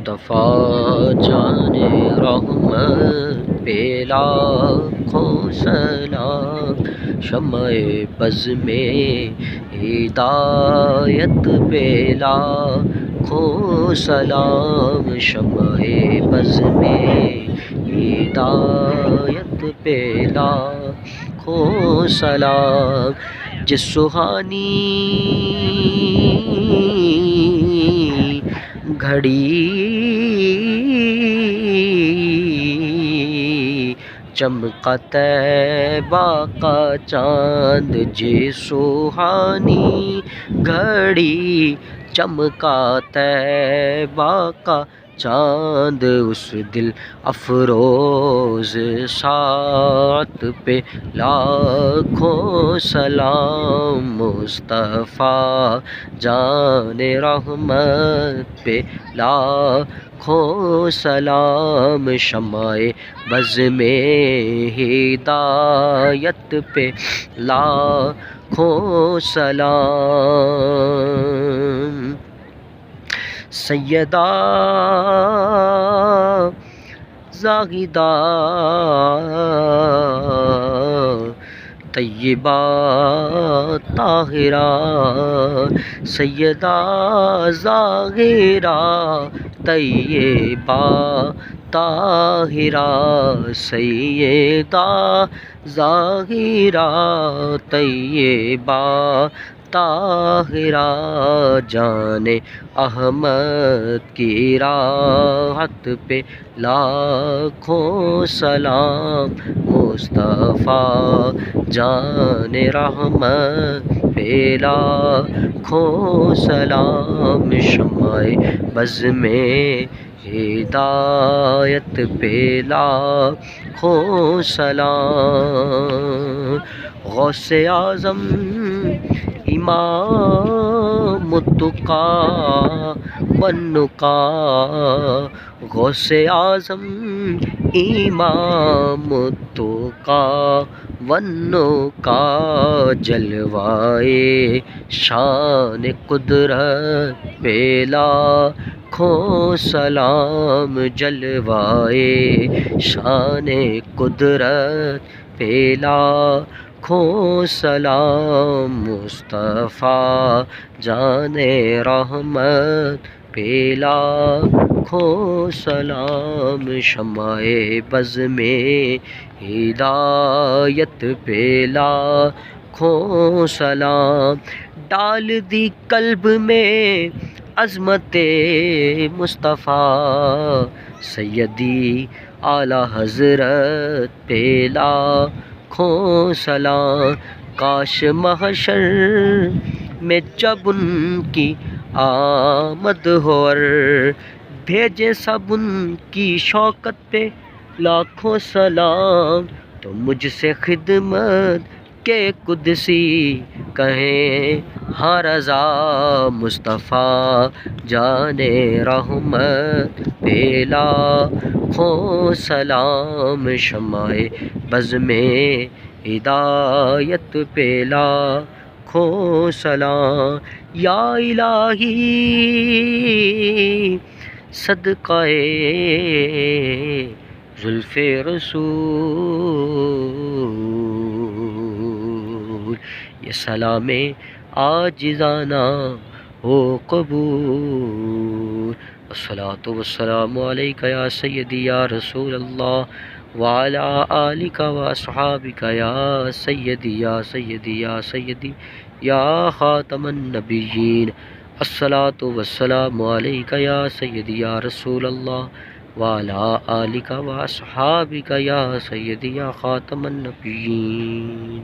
مصطفیٰ جان رحمت پہ لاکھوں سلام، شمع بز میں ہدایت پہ لاکھوں سلام، شمع بز میں ہدایت پہ لاکھوں سلام، جس سہانی گھڑی چمکا طیبہ کا چاند، جس سہانی گھڑی چمکا طیبہ کا چاند، اس دل افروز ساعت پہ لاکھوں سلام، مصطفیٰ جان رحمت پہ لاکھوں سلام، شمع بز میں ہدایت پہ لاکھوں سلام، سیدہ زاہدہ طیبہ طاہرہ، سیدہ زاہدہ طیبہ طاہرہ، سیدہ زاہدہ طیبہ طاہرہ، جان احمد کی راحت پہ لاکھوں سلام، مصطفیٰ جان رحمت پہ لاکھوں سلام، شمع بز میں ہدایت پہ لاکھوں سلام، غوث اعظم امام التقیٰ والنقیٰ، غوث اعظم امام التقیٰ والنقیٰ، جلوائے شان قدرت پہ لاکھوں سلام، جلوائے شان قدرت پہ لاکھوں سلام، مصطفیٰ جان رحمت پہ لاکھوں سلام، شمع بز میں ہدایت پہ لاکھوں سلام، ڈال دی قلب میں عظمت مصطفیٰ، سیدی اعلیٰ حضرت پہ لاکھوں سلام، کاش محشر میں جب ان کی آمد ہو اور بھیجے سب ان کی شوکت پہ لاکھوں سلام، تو مجھ سے خدمت کے قدسی کہیں ہاں رضا، مصطفیٰ جان رحمت پہ لاکھوں سلام، شمع بز میں ہدایت پہ لاکھوں سلام، یا الہی صدقہ زلف رسول، یہ سلام عاجزانہ ہو قبول، الصلاۃ والسلام علیک یا سیدی یا رسول اللہ، وعلی آلک واصحابک یا سیدی یا سیدی یا سیدی یا خاتم النبیین، الصلاۃ والسلام علیک یا سیدی یا رسول اللہ، وعلی آلک واصحابک یا سیدی یا خاتم النبیین۔